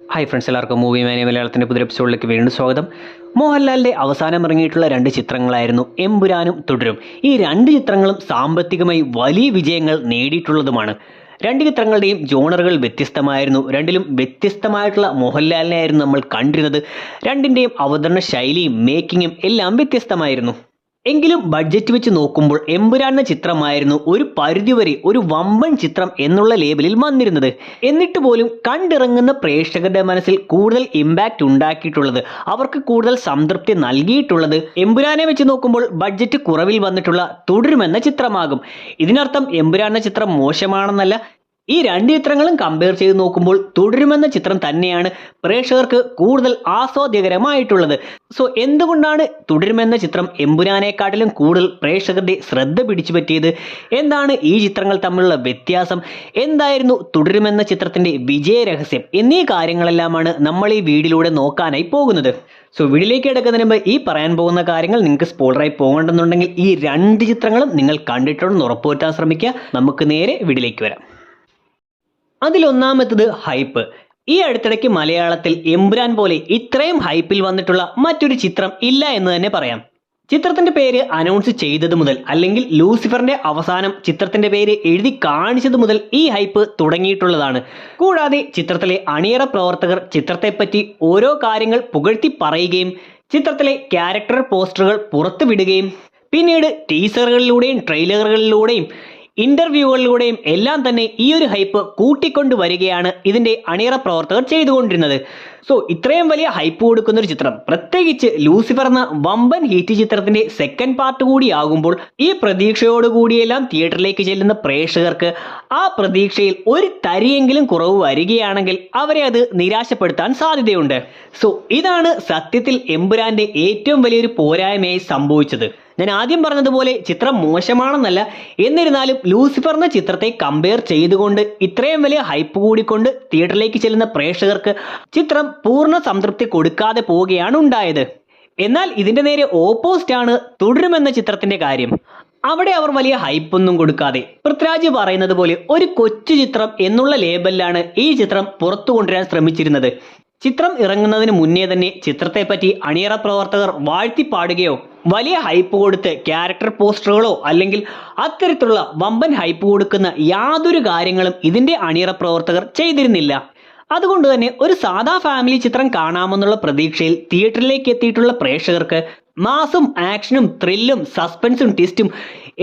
Hi friends, എല്ലാവർക്കും movie മാനിയ മലയാളത്തിൻ്റെ പുതിയ എപ്പിസോഡിലേക്ക് വീണ്ടും സ്വാഗതം. മോഹൻലാലിൻ്റെ അവസാനം ഇറങ്ങിയിട്ടുള്ള 2 ചിത്രങ്ങളായിരുന്നു എമ്പുരാനും തുടരും. ഈ 2 ചിത്രങ്ങളും സാമ്പത്തികമായി വലിയ വിജയങ്ങൾ നേടിയിട്ടുള്ളതുമാണ്. 2 ചിത്രങ്ങളുടെയും ജോണറുകൾ വ്യത്യസ്തമായിരുന്നു. 2ലും വ്യത്യസ്തമായിട്ടുള്ള മോഹൻലാലിനെയായിരുന്നു നമ്മൾ കണ്ടിരുന്നത്. 2ൻ്റെയും അവതരണ ശൈലിയും മേക്കിങ്ങും എല്ലാം വ്യത്യസ്തമായിരുന്നു. എങ്കിലും ബഡ്ജറ്റ് വെച്ച് നോക്കുമ്പോൾ എമ്പുരാൻ എന്ന ചിത്രമായിരുന്നു ഒരു പരിധിവരെ ഒരു വമ്പൻ ചിത്രം എന്നുള്ള ലേബലിൽ വന്നിരുന്നത്. എന്നിട്ട് പോലും കണ്ടിറങ്ങുന്ന പ്രേക്ഷകരുടെ മനസ്സിൽ കൂടുതൽ ഇമ്പാക്റ്റ് ഉണ്ടാക്കിയിട്ടുള്ളത്, അവർക്ക് കൂടുതൽ സംതൃപ്തി നൽകിയിട്ടുള്ളത് എമ്പുരാനെ വെച്ച് നോക്കുമ്പോൾ ബഡ്ജറ്റ് കുറവിൽ വന്നിട്ടുള്ള തുടരുമെന്ന ചിത്രമാകും. ഇതിനർത്ഥം എമ്പുരാൻ എന്ന ചിത്രം മോശമാണെന്നല്ല. ഈ 2 ചിത്രങ്ങളും കമ്പയർ ചെയ്ത് നോക്കുമ്പോൾ തുടരുമെന്ന ചിത്രം തന്നെയാണ് പ്രേക്ഷകർക്ക് കൂടുതൽ ആസ്വാദ്യകരമായിട്ടുള്ളത്. സോ എന്തുകൊണ്ടാണ് തുടരുമെന്ന ചിത്രം എമ്പുരാനെക്കാട്ടിലും കൂടുതൽ പ്രേക്ഷകരുടെ ശ്രദ്ധ പിടിച്ചു പറ്റിയത്? എന്താണ് ഈ ചിത്രങ്ങൾ തമ്മിലുള്ള വ്യത്യാസം? എന്തായിരുന്നു തുടരുമെന്ന ചിത്രത്തിന്റെ വിജയ രഹസ്യം? എന്നീ കാര്യങ്ങളെല്ലാമാണ് നമ്മൾ ഈ വീഡിയോയിലൂടെ നോക്കാനായി പോകുന്നത്. സോ വീഡിയോയിലേക്ക് കിടക്കുന്നതിന് മുമ്പ് ഈ പറയാൻ പോകുന്ന കാര്യങ്ങൾ നിങ്ങൾക്ക് സ്പോയിലറായി പോകണ്ടെന്നുണ്ടെങ്കിൽ ഈ 2 ചിത്രങ്ങളും നിങ്ങൾ കണ്ടിട്ടുണ്ടെന്ന് ഉറപ്പുവരുത്താൻ ശ്രമിക്കുക. നമുക്ക് നേരെ വീഡിയോയിലേക്ക് വരാം. അതിലൊന്നാമത്തത് ഹൈപ്പ്. ഈ അടുത്തിടയ്ക്ക് മലയാളത്തിൽ എമ്പുരാൻ പോലെ ഇത്രയും ഹൈപ്പിൽ വന്നിട്ടുള്ള മറ്റൊരു ചിത്രം ഇല്ല എന്ന് തന്നെ പറയാം. ചിത്രത്തിന്റെ പേര് അനൗൺസ് ചെയ്തത് മുതൽ, അല്ലെങ്കിൽ ലൂസിഫറിന്റെ അവസാനം ചിത്രത്തിന്റെ പേര് എഴുതി കാണിച്ചത് മുതൽ ഈ ഹൈപ്പ് തുടങ്ങിയിട്ടുള്ളതാണ്. കൂടാതെ ചിത്രത്തിലെ അണിയറ പ്രവർത്തകർ ചിത്രത്തെപ്പറ്റി ഓരോ കാര്യങ്ങൾ പുകഴ്ത്തി പറയുകയും ചിത്രത്തിലെ ക്യാരക്ടർ പോസ്റ്ററുകൾ പുറത്തുവിടുകയും പിന്നീട് ടീസറുകളിലൂടെയും ട്രെയിലറുകളിലൂടെയും ഇന്റർവ്യൂകളിലൂടെയും എല്ലാം തന്നെ ഈ ഒരു ഹൈപ്പ് കൂട്ടിക്കൊണ്ടു വരികയാണ് ഇതിന്റെ അണിയറ പ്രവർത്തകർ ചെയ്തുകൊണ്ടിരുന്നത്. സോ ഇത്രയും വലിയ ഹൈപ്പ് കൊടുക്കുന്ന ഒരു ചിത്രം, പ്രത്യേകിച്ച് ലൂസിഫർ എന്ന വമ്പൻ ഹിറ്റ് ചിത്രത്തിന്റെ സെക്കൻഡ് പാർട്ട് കൂടിയാകുമ്പോൾ ഈ പ്രതീക്ഷയോടുകൂടിയെല്ലാം തിയേറ്ററിലേക്ക് ചെല്ലുന്ന പ്രേക്ഷകർക്ക് ആ പ്രതീക്ഷയിൽ ഒരു തരിയെങ്കിലും കുറവ് വരികയാണെങ്കിൽ അവരെ അത് നിരാശപ്പെടുത്താൻ സാധ്യതയുണ്ട്. സോ ഇതാണ് സത്യത്തിൽ എമ്പുരാന്റെ ഏറ്റവും വലിയൊരു പോരായ്മയായി സംഭവിച്ചത്. ഞാൻ ആദ്യം പറഞ്ഞതുപോലെ ചിത്രം മോശമാണെന്നല്ല, എന്നിരുന്നാലും ലൂസിഫർ എന്ന ചിത്രത്തെ കമ്പയർ ചെയ്തുകൊണ്ട് ഇത്രയും വലിയ ഹൈപ്പ് കൂടിക്കൊണ്ട് തിയേറ്ററിലേക്ക് ചെല്ലുന്ന പ്രേക്ഷകർക്ക് ചിത്രം പൂർണ്ണ സംതൃപ്തി കൊടുക്കാതെ പോവുകയാണ് ഉണ്ടായത്. എന്നാൽ ഇതിന്റെ നേരെ ഓപ്പോസിറ്റ് ആണ് തുടരുമെന്ന ചിത്രത്തിന്റെ കാര്യം. അവിടെ അവർ വലിയ ഹൈപ്പൊന്നും കൊടുക്കാതെ പൃഥ്വിരാജ് പറയുന്നത് പോലെ ഒരു കൊച്ചു ചിത്രം എന്നുള്ള ലേബലിലാണ് ഈ ചിത്രം പുറത്തു കൊണ്ടുവരാൻ ശ്രമിച്ചിരുന്നത്. ചിത്രം ഇറങ്ങുന്നതിന് മുന്നേ തന്നെ ചിത്രത്തെപ്പറ്റി അണിയറ പ്രവർത്തകർ വാഴ്ത്തിപ്പാടുകയോ വലിയ ഹൈപ്പ് കൊടുത്ത് ക്യാരക്ടർ പോസ്റ്ററുകളോ അല്ലെങ്കിൽ അത്തരത്തിലുള്ള വമ്പൻ ഹൈപ്പ് കൊടുക്കുന്ന യാതൊരു കാര്യങ്ങളും ഇതിന്റെ അണിയറ പ്രവർത്തകർ ചെയ്തിരുന്നില്ല. അതുകൊണ്ട് തന്നെ ഒരു സാധാ ഫാമിലി ചിത്രം കാണാമെന്നുള്ള പ്രതീക്ഷയിൽ തിയേറ്ററിലേക്ക് എത്തിയിട്ടുള്ള പ്രേക്ഷകർക്ക് മാസും ആക്ഷനും ത്രില്ലും സസ്പെൻസും ട്വിസ്റ്റും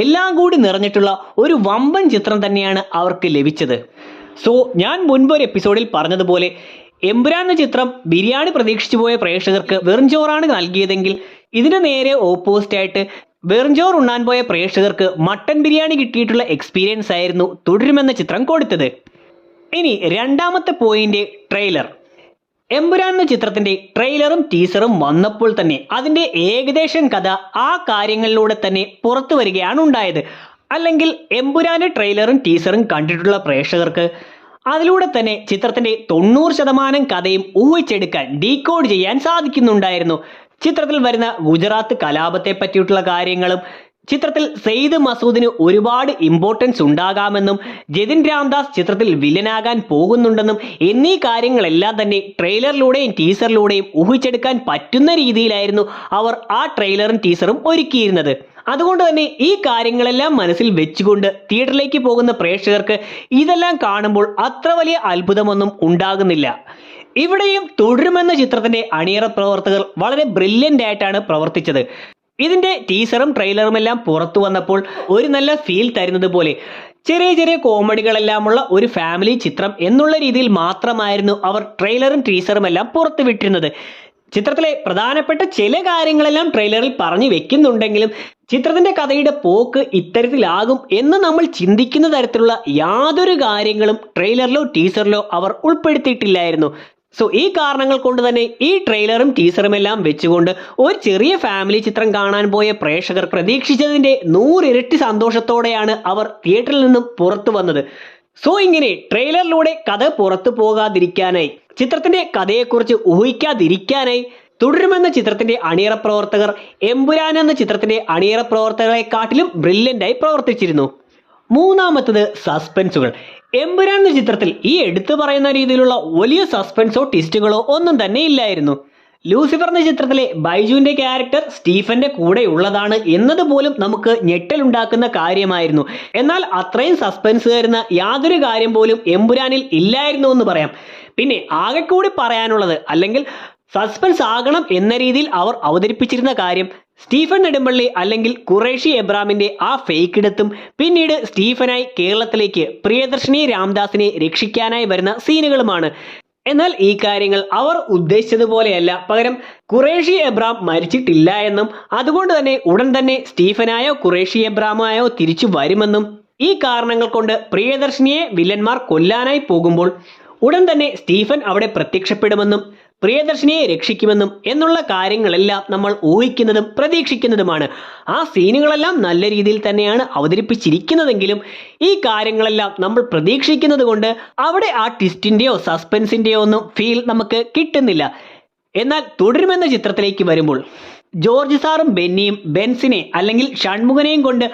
എല്ലാം കൂടി നിറഞ്ഞിട്ടുള്ള ഒരു വമ്പൻ ചിത്രം തന്നെയാണ് അവർക്ക് ലഭിച്ചത്. സോ ഞാൻ മുൻപൊരു എപ്പിസോഡിൽ പറഞ്ഞതുപോലെ എമ്പുരാൻ എന്ന ചിത്രം ബിരിയാണി പ്രതീക്ഷിച്ചു പോയ പ്രേക്ഷകർക്ക് വെറുംചോറാണ് നൽകിയതെങ്കിൽ ഇതിന് നേരെ ഓപ്പോസിറ്റ് ആയിട്ട് വെറുംചോർ ഉണ്ണാൻ പോയ പ്രേക്ഷകർക്ക് മട്ടൻ ബിരിയാണി കിട്ടിയിട്ടുള്ള എക്സ്പീരിയൻസ് ആയിരുന്നു തുടരുമെന്ന ചിത്രം കൊടുത്തത്. ഇനി രണ്ടാമത്തെ പോയിന്റ്, ട്രെയിലർ. എമ്പുരാൻ എന്ന ചിത്രത്തിന്റെ ട്രെയിലറും ടീസറും വന്നപ്പോൾ തന്നെ അതിന്റെ ഏകദേശം കഥ ആ കാര്യങ്ങളിലൂടെ തന്നെ പുറത്തു വരികയാണ് ഉണ്ടായത്. അല്ലെങ്കിൽ എമ്പുരാന്റെ ട്രെയിലറും ടീസറും കണ്ടിട്ടുള്ള പ്രേക്ഷകർക്ക് അതിലൂടെ തന്നെ ചിത്രത്തിന്റെ 90% കഥയും ഊഹിച്ചെടുക്കാൻ, ഡീകോഡ് ചെയ്യാൻ സാധിക്കുന്നുണ്ടായിരുന്നു. ചിത്രത്തിൽ വരുന്ന ഗുജറാത്ത് കലാപത്തെ പറ്റിയിട്ടുള്ള കാര്യങ്ങളും ചിത്രത്തിൽ സെയ്ദ് മസൂദിന് ഒരുപാട് ഇമ്പോർട്ടൻസ് ഉണ്ടാകാമെന്നും ജതിൻ രാംദാസ് ചിത്രത്തിൽ വില്ലനാകാൻ പോകുന്നുണ്ടെന്നും എന്നീ കാര്യങ്ങളെല്ലാം തന്നെ ട്രെയിലറിലൂടെയും ടീസറിലൂടെയും ഊഹിച്ചെടുക്കാൻ പറ്റുന്ന രീതിയിലായിരുന്നു അവർ ആ ട്രെയിലറും ടീസറും ഒരുക്കിയിരുന്നത്. അതുകൊണ്ട് തന്നെ ഈ കാര്യങ്ങളെല്ലാം മനസ്സിൽ വെച്ചുകൊണ്ട് തിയേറ്ററിലേക്ക് പോകുന്ന പ്രേക്ഷകർക്ക് ഇതെല്ലാം കാണുമ്പോൾ അത്ര വലിയ അത്ഭുതമൊന്നും ഉണ്ടാകുന്നില്ല. ഇവിടെയും തുടരുമെന്ന ചിത്രത്തിന്റെ അണിയറ പ്രവർത്തകർ വളരെ ബ്രില്യൻ്റ് ആയിട്ടാണ് പ്രവർത്തിച്ചത്. ഇതിന്റെ ടീസറും ട്രെയിലറും എല്ലാം പുറത്തു വന്നപ്പോൾ ഒരു നല്ല ഫീൽ തരുന്നത് പോലെ ചെറിയ ചെറിയ കോമഡികളെല്ലാമുള്ള ഒരു ഫാമിലി ചിത്രം എന്നുള്ള രീതിയിൽ മാത്രമായിരുന്നു അവർ ട്രെയിലറും ടീസറും എല്ലാം പുറത്തു വിട്ടിരുന്നത്. ചിത്രത്തിലെ പ്രധാനപ്പെട്ട ചില കാര്യങ്ങളെല്ലാം ട്രെയിലറിൽ പറഞ്ഞു വെക്കുന്നുണ്ടെങ്കിലും ചിത്രത്തിന്റെ കഥയുടെ പോക്ക് ഇത്തരത്തിലാകും എന്ന് നമ്മൾ ചിന്തിക്കുന്ന തരത്തിലുള്ള യാതൊരു കാര്യങ്ങളും ട്രെയിലറിലോ ടീസറിലോ അവർ ഉൾപ്പെടുത്തിയിട്ടില്ലായിരുന്നു. സോ ഈ കാരണങ്ങൾ കൊണ്ട് തന്നെ ഈ ട്രെയിലറും ടീസറും എല്ലാം വെച്ചുകൊണ്ട് ഒരു ചെറിയ ഫാമിലി ചിത്രം കാണാൻ പോയ പ്രേക്ഷകർ പ്രതീക്ഷിച്ചതിന്റെ 100 ഇരട്ടി സന്തോഷത്തോടെയാണ് അവർ തിയേറ്ററിൽ നിന്നും പുറത്തു വന്നത്. സോ ഇങ്ങനെ ട്രെയിലറിലൂടെ കഥ പുറത്തു പോകാതിരിക്കാനായി, ചിത്രത്തിന്റെ കഥയെക്കുറിച്ച് ഊഹിക്കാതിരിക്കാനായി തുടരുമെന്ന ചിത്രത്തിന്റെ അണിയറ പ്രവർത്തകർ എമ്പുരാൻ എന്ന ചിത്രത്തിന്റെ അണിയറ പ്രവർത്തകരെക്കാട്ടിലും ബ്രില്യൻ്റായി പ്രവർത്തിച്ചിരുന്നു. മൂന്നാമത്തത് സസ്പെൻസുകൾ. എമ്പുരാൻ എന്ന ചിത്രത്തിൽ ഈ എടുത്തു പറയുന്ന രീതിയിലുള്ള വലിയ സസ്പെൻസോ ട്വിസ്റ്റുകളോ ഒന്നും തന്നെ ഇല്ലായിരുന്നു. ലൂസിഫർ എന്ന ചിത്രത്തിലെ ബൈജുവിന്റെ ക്യാരക്ടർ സ്റ്റീഫന്റെ കൂടെ ഉള്ളതാണ് എന്നതുപോലും നമുക്ക് ഞെട്ടലുണ്ടാക്കുന്ന കാര്യമായിരുന്നു. എന്നാൽ അത്രയും സസ്പെൻസ് തരുന്ന യാതൊരു കാര്യം പോലും എമ്പുരാനിൽ ഇല്ലായിരുന്നു എന്ന് പറയാം. പിന്നെ ആകെ കൂടി പറയാനുള്ളത്, അല്ലെങ്കിൽ സസ്പെൻസ് ആകണം എന്ന രീതിയിൽ അവർ അവതരിപ്പിച്ചിരുന്ന കാര്യം, സ്റ്റീഫൻ നെടുമ്പള്ളി അല്ലെങ്കിൽ ഖുറേഷി എബ്രാമിന്റെ ആ ഫേക്ക് ഇടത്തും പിന്നീട് സ്റ്റീഫനായി കേരളത്തിലേക്ക് പ്രിയദർശിനി രാംദാസിനെ രക്ഷിക്കാനായി വരുന്ന സീനുകളുമാണ്. എന്നാൽ ഈ കാര്യങ്ങൾ അവർ ഉദ്ദേശിച്ചതുപോലെയല്ല. പകരം ഖുറേഷി എബ്രാം മരിച്ചിട്ടില്ല എന്നും അതുകൊണ്ട് തന്നെ ഉടൻ തന്നെ സ്റ്റീഫനായോ ഖുറേഷി എബ്രാമായോ തിരിച്ചു വരുമെന്നും ഈ കാരണങ്ങൾ കൊണ്ട് പ്രിയദർശിനിയെ വില്ലന്മാർ കൊല്ലാനായി പോകുമ്പോൾ ഉടൻ തന്നെ സ്റ്റീഫൻ അവിടെ പ്രത്യക്ഷപ്പെടുമെന്നും പ്രിയദർശിനിയെ രക്ഷിക്കുമെന്നും എന്നുള്ള കാര്യങ്ങളെല്ലാം നമ്മൾ ഊഹിക്കുന്നതും പ്രതീക്ഷിക്കുന്നതുമാണ്. ആ സീനുകളെല്ലാം നല്ല രീതിയിൽ തന്നെയാണ് അവതരിപ്പിച്ചിരിക്കുന്നതെങ്കിലും ഈ കാര്യങ്ങളെല്ലാം നമ്മൾ പ്രതീക്ഷിക്കുന്നത് കൊണ്ട് അവിടെ ആ ട്വിസ്റ്റിന്റെയോ സസ്പെൻസിന്റെയോ ഒന്നും ഫീൽ നമുക്ക് കിട്ടുന്നില്ല. എന്നാൽ തുടരുമെന്ന ചിത്രത്തിലേക്ക് വരുമ്പോൾ ജോർജ് സാറും ബെന്നിയും ബെൻസിനെ അല്ലെങ്കിൽ ഷൺമുഖനെയും കൊണ്ട്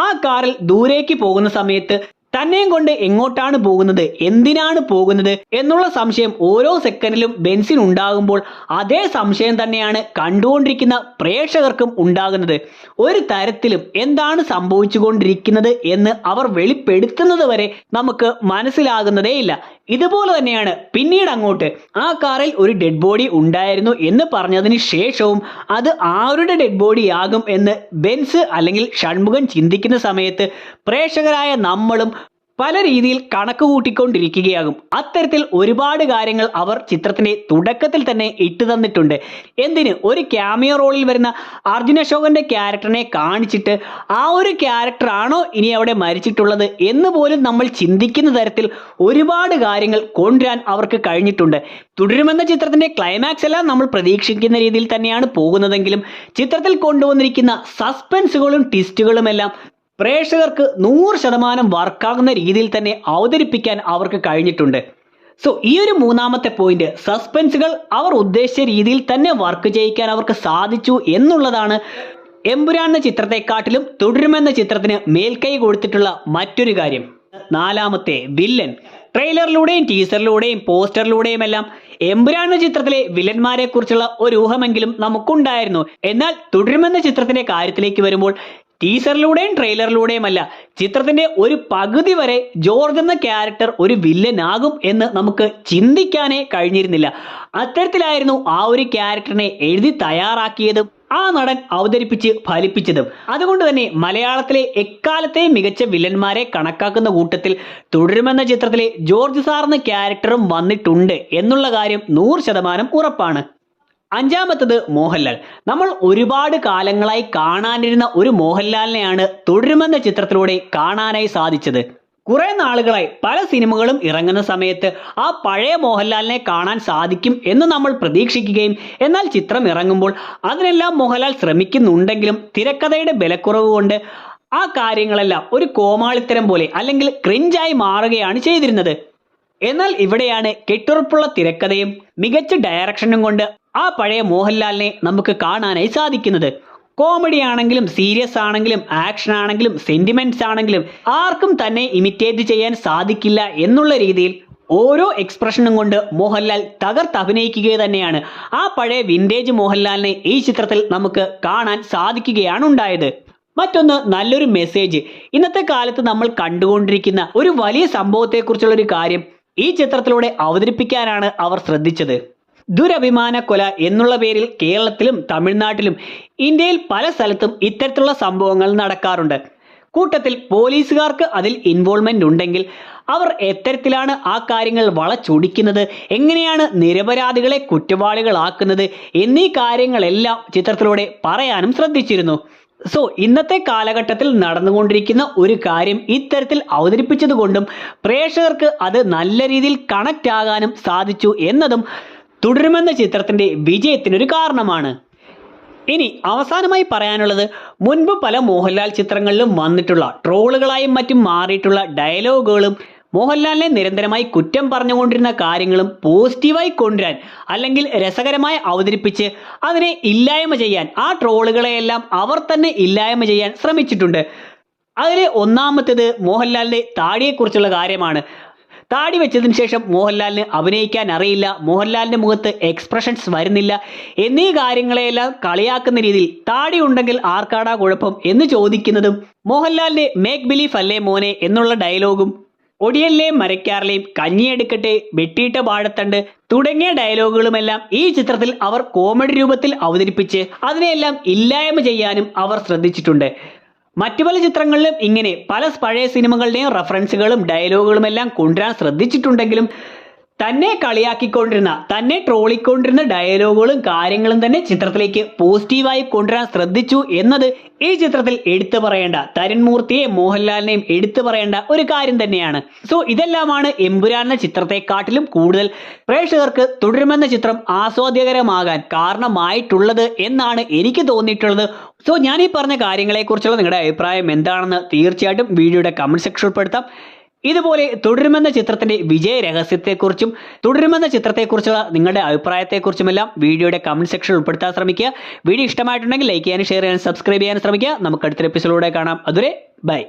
ആ കാറിൽ ദൂരേക്ക് പോകുന്ന സമയത്ത് തന്നെയും കൊണ്ട് എങ്ങോട്ടാണ് പോകുന്നത്, എന്തിനാണ് പോകുന്നത് എന്നുള്ള സംശയം ഓരോ സെക്കൻഡിലും ബെൻസിന് ഉണ്ടാകുമ്പോൾ അതേ സംശയം തന്നെയാണ് കണ്ടുകൊണ്ടിരിക്കുന്ന പ്രേക്ഷകർക്കും ഉണ്ടാകുന്നത്. ഒരു തരത്തിലും എന്താണ് സംഭവിച്ചുകൊണ്ടിരിക്കുന്നത് എന്ന് അവർ വെളിപ്പെടുത്തുന്നത് വരെ നമുക്ക് മനസ്സിലാകുന്നതേയില്ല. ഇതുപോലെ തന്നെയാണ് പിന്നീട് അങ്ങോട്ട് ആ കാറിൽ ഒരു ഡെഡ് ബോഡി ഉണ്ടായിരുന്നു എന്ന് പറഞ്ഞതിന് ശേഷവും അത് ആരുടെ ഡെഡ് ബോഡി ആകും എന്ന് ബെൻസ് അല്ലെങ്കിൽ ഷൺമുഖൻ ചിന്തിക്കുന്ന സമയത്ത് പ്രേക്ഷകരായ നമ്മളും പല രീതിയിൽ കണക്ക് കൂട്ടിക്കൊണ്ടിരിക്കുകയാകും. അത്തരത്തിൽ ഒരുപാട് കാര്യങ്ങൾ അവർ ചിത്രത്തിന്റെ തുടക്കത്തിൽ തന്നെ ഇട്ടു തന്നിട്ടുണ്ട്. എന്തിന്, ഒരു ക്യാമിയോ റോളിൽ വരുന്ന അർജുൻ അശോകന്റെ ക്യാരക്ടറിനെ കാണിച്ചിട്ട് ആ ഒരു ക്യാരക്ടർ ആണോ ഇനി അവിടെ മരിച്ചിട്ടുള്ളത് എന്ന് പോലും നമ്മൾ ചിന്തിക്കുന്ന തരത്തിൽ ഒരുപാട് കാര്യങ്ങൾ കൊണ്ടുവരാൻ അവർക്ക് കഴിഞ്ഞിട്ടുണ്ട്. തുടരുമെന്ന ചിത്രത്തിന്റെ ക്ലൈമാക്സ് എല്ലാം നമ്മൾ പ്രതീക്ഷിക്കുന്ന രീതിയിൽ തന്നെയാണ് പോകുന്നതെങ്കിലും ചിത്രത്തിൽ കൊണ്ടുവന്നിരിക്കുന്ന സസ്പെൻസുകളും ട്വിസ്റ്റുകളും എല്ലാം പ്രേക്ഷകർക്ക് 100% വർക്കാകുന്ന രീതിയിൽ തന്നെ അവതരിപ്പിക്കാൻ അവർക്ക് കഴിഞ്ഞിട്ടുണ്ട്. സോ ഈ ഒരു മൂന്നാമത്തെ പോയിന്റ്, സസ്പെൻസുകൾ അവർ ഉദ്ദേശിച്ച രീതിയിൽ തന്നെ വർക്ക് ചെയ്യിക്കാൻ അവർക്ക് സാധിച്ചു എന്നുള്ളതാണ് എമ്പുരാൻ എന്ന ചിത്രത്തെക്കാട്ടിലും തുടരുമെന്ന ചിത്രത്തിന് മേൽക്കൈ കൊടുത്തിട്ടുള്ള മറ്റൊരു കാര്യം. നാലാമത്തെ, വില്ലൻ. ട്രെയിലറിലൂടെയും ടീസറിലൂടെയും പോസ്റ്ററിലൂടെയും എല്ലാം എമ്പുരാൻ എന്ന ചിത്രത്തിലെ വില്ലന്മാരെ കുറിച്ചുള്ള ഒരു ഊഹമെങ്കിലും നമുക്കുണ്ടായിരുന്നു. എന്നാൽ തുടരുമെന്ന ചിത്രത്തിന്റെ കാര്യത്തിലേക്ക് വരുമ്പോൾ ടീസറിലൂടെയും ട്രെയിലറിലൂടെയുമല്ല, ചിത്രത്തിന്റെ ഒരു പകുതി വരെ ജോർജ് എന്ന ക്യാരക്ടർ ഒരു വില്ലനാകും എന്ന് നമുക്ക് ചിന്തിക്കാനേ കഴിഞ്ഞിരുന്നില്ല. അത്തരത്തിലായിരുന്നു ആ ഒരു ക്യാരക്ടറിനെ എഴുതി തയ്യാറാക്കിയതും ആ നടൻ അവതരിപ്പിച്ച് ഫലിപ്പിച്ചതും. അതുകൊണ്ട് തന്നെ മലയാളത്തിലെ എക്കാലത്തെയും മികച്ച വില്ലന്മാരെ കണക്കാക്കുന്ന കൂട്ടത്തിൽ തുടരുമെന്ന ചിത്രത്തിലെ ജോർജ് സാർ എന്ന ക്യാരക്ടറും വന്നിട്ടുണ്ട് എന്നുള്ള കാര്യം 100% ഉറപ്പാണ്. അഞ്ചാമത്തത്, മോഹൻലാൽ. നമ്മൾ ഒരുപാട് കാലങ്ങളായി കാണാനിരുന്ന ഒരു മോഹൻലാലിനെയാണ് തുടരുമെന്ന ചിത്രത്തിലൂടെ കാണാനായി സാധിച്ചത്. കുറെ നാളുകളായി പല സിനിമകളും ഇറങ്ങുന്ന സമയത്ത് ആ പഴയ മോഹൻലാലിനെ കാണാൻ സാധിക്കും എന്ന് നമ്മൾ പ്രതീക്ഷിക്കുകയും എന്നാൽ ചിത്രം ഇറങ്ങുമ്പോൾ അതിനെല്ലാം മോഹൻലാൽ ശ്രമിക്കുന്നുണ്ടെങ്കിലും തിരക്കഥയുടെ ബലക്കുറവ് കൊണ്ട് ആ കാര്യങ്ങളെല്ലാം ഒരു കോമാളിത്തരം പോലെ അല്ലെങ്കിൽ ക്രിഞ്ചായി മാറുകയാണ് ചെയ്തിരുന്നത്. എന്നാൽ ഇവിടെയാണ് കെട്ടുറപ്പുള്ള തിരക്കഥയും മികച്ച ഡയറക്ഷനും കൊണ്ട് ആ പഴയ മോഹൻലാലിനെ നമുക്ക് കാണാനായി സാധിക്കുന്നത്. കോമഡി ആണെങ്കിലും സീരിയസ് ആണെങ്കിലും ആക്ഷൻ ആണെങ്കിലും സെന്റിമെന്റ്സ് ആണെങ്കിലും ആർക്കും തന്നെ ഇമിറ്റേറ്റ് ചെയ്യാൻ സാധിക്കില്ല എന്നുള്ള രീതിയിൽ ഓരോ എക്സ്പ്രഷനും കൊണ്ട് മോഹൻലാൽ തകർത്തഭിനയിക്കുക തന്നെയാണ്. ആ പഴയ വിന്റേജ് മോഹൻലാലിനെ ഈ ചിത്രത്തിൽ നമുക്ക് കാണാൻ സാധിക്കുകയാണ് ഉണ്ടായത്. മറ്റൊന്ന്, നല്ലൊരു മെസ്സേജ്. ഇന്നത്തെ കാലത്ത് നമ്മൾ കണ്ടുകൊണ്ടിരിക്കുന്ന ഒരു വലിയ സംഭവത്തെക്കുറിച്ചുള്ള ഒരു കാര്യം ഈ ചിത്രത്തിലൂടെ അവതരിപ്പിക്കാനാണ് അവർ ശ്രദ്ധിച്ചത്. ദുരഭിമാന കൊല എന്നുള്ള പേരിൽ കേരളത്തിലും തമിഴ്നാട്ടിലും ഇന്ത്യയിൽ പല സ്ഥലത്തും ഇത്തരത്തിലുള്ള സംഭവങ്ങൾ നടക്കാറുണ്ട്. കൂട്ടത്തിൽ പോലീസുകാർക്ക് അതിൽ ഇൻവോൾവ്മെന്റ് ഉണ്ടെങ്കിൽ അവർ എത്തരത്തിലാണ് ആ കാര്യങ്ങൾ വളച്ചൊടിക്കുന്നത്, എങ്ങനെയാണ് നിരപരാധികളെ കുറ്റവാളികളാക്കുന്നത് എന്നീ കാര്യങ്ങളെല്ലാം ചിത്രത്തിലൂടെ പറയാനും ശ്രദ്ധിച്ചിരുന്നു. സോ ഇന്നത്തെ കാലഘട്ടത്തിൽ നടന്നുകൊണ്ടിരിക്കുന്ന ഒരു കാര്യം ഇത്തരത്തിൽ അവതരിപ്പിച്ചത് കൊണ്ടും പ്രേക്ഷകർക്ക് അത് നല്ല രീതിയിൽ കണക്റ്റ് ആകാനും സാധിച്ചു എന്നതും തുടരുമെന്ന ചിത്രത്തിന്റെ വിജയത്തിനൊരു കാരണമാണ്. ഇനി അവസാനമായി പറയാനുള്ളത്, മുൻപ് പല മോഹൻലാൽ ചിത്രങ്ങളിലും വന്നിട്ടുള്ള ട്രോളുകളായും മറ്റും മാറിയിട്ടുള്ള ഡയലോഗുകളും മോഹൻലാലിനെ നിരന്തരമായി കുറ്റം പറഞ്ഞുകൊണ്ടിരുന്ന കാര്യങ്ങളും പോസിറ്റീവായി കൊണ്ടുവരാൻ അല്ലെങ്കിൽ രസകരമായി അവതരിപ്പിച്ച് അതിനെ ഇല്ലായ്മ ചെയ്യാൻ, ആ ട്രോളുകളെയെല്ലാം അവർ തന്നെ ഇല്ലായ്മ ചെയ്യാൻ ശ്രമിച്ചിട്ടുണ്ട്. അതിൽ ഒന്നാമത്തേത് മോഹൻലാലിന്റെ താടിയെക്കുറിച്ചുള്ള കാര്യമാണ്. താടി വെച്ചതിന് ശേഷം മോഹൻലാലിന് അഭിനയിക്കാൻ അറിയില്ല, മോഹൻലാലിന്റെ മുഖത്ത് എക്സ്പ്രഷൻസ് വരുന്നില്ല എന്നീ കാര്യങ്ങളെല്ലാം കളിയാക്കുന്ന രീതിയിൽ താടി ഉണ്ടെങ്കിൽ ആർക്കാടാ കുഴപ്പം എന്ന് ചോദിക്കുന്നതും, മോഹൻലാലിന്റെ മേക്ക് ബിലീഫ് അല്ലേ മോനെ എന്നുള്ള ഡയലോഗും, ഒടിയല്ലേയും മരക്കാറിലെയും കഞ്ഞിയെടുക്കട്ടെ വെട്ടിയിട്ട വാഴത്തണ്ട് തുടങ്ങിയ ഡയലോഗുകളുമെല്ലാം ഈ ചിത്രത്തിൽ അവർ കോമഡി രൂപത്തിൽ അവതരിപ്പിച്ച് അതിനെയെല്ലാം ഇല്ലായ്മ ചെയ്യാനും അവർ ശ്രദ്ധിച്ചിട്ടുണ്ട്. മറ്റു പല ചിത്രങ്ങളിലും ഇങ്ങനെ പല പഴയ സിനിമകളുടെയും റെഫറൻസുകളും ഡയലോഗുകളും എല്ലാം കൊണ്ടുവരാൻ ശ്രദ്ധിച്ചിട്ടുണ്ടെങ്കിലും തന്നെ കളിയാക്കിക്കൊണ്ടിരുന്ന, തന്നെ ട്രോളിക്കൊണ്ടിരുന്ന ഡയലോഗുകളും കാര്യങ്ങളും തന്നെ ചിത്രത്തിലേക്ക് പോസിറ്റീവായി കൊണ്ടുവരാൻ ശ്രദ്ധിച്ചു എന്നത് ഈ ചിത്രത്തിൽ എടുത്തു പറയേണ്ട, തരുൺമൂർത്തിയെയും മോഹൻലാലിനെയും എടുത്തു പറയേണ്ട ഒരു കാര്യം തന്നെയാണ്. സോ ഇതെല്ലാമാണ് എമ്പുരാൻ എന്ന ചിത്രത്തെക്കാട്ടിലും കൂടുതൽ പ്രേക്ഷകർക്ക് തുടരുമെന്ന ചിത്രം ആസ്വാദ്യകരമാകാൻ കാരണമായിട്ടുള്ളത് എന്നാണ് എനിക്ക് തോന്നിയിട്ടുള്ളത്. സോ ഞാൻ ഈ പറഞ്ഞ കാര്യങ്ങളെക്കുറിച്ചുള്ള നിങ്ങളുടെ അഭിപ്രായം എന്താണെന്ന് തീർച്ചയായിട്ടും വീഡിയോയുടെ കമന്റ് സെക്ഷൻ ഉൾപ്പെടുത്താം. ഇതുപോലെ തുടരുമെന്ന ചിത്രത്തിന്റെ വിജയ രഹസ്യത്തെക്കുറിച്ചും തുടരുമെന്ന ചിത്രത്തെക്കുറിച്ചുള്ള നിങ്ങളുടെ അഭിപ്രായത്തെക്കുറിച്ചുമെല്ലാം വീഡിയോയുടെ കമന്റ് സെക്ഷനിൽ ഉൾപ്പെടുത്താൻ ശ്രമിക്കുക. വീഡിയോ ഇഷ്ടമായിട്ടുണ്ടെങ്കിൽ ലൈക്ക് ചെയ്യാനും ഷെയർ ചെയ്യാനും സബ്സ്ക്രൈബ് ചെയ്യാനും ശ്രമിക്കുക. നമുക്ക് അടുത്തൊരു എപ്പിസോഡിലൂടെ കാണാം. അതുവരെ ബൈ.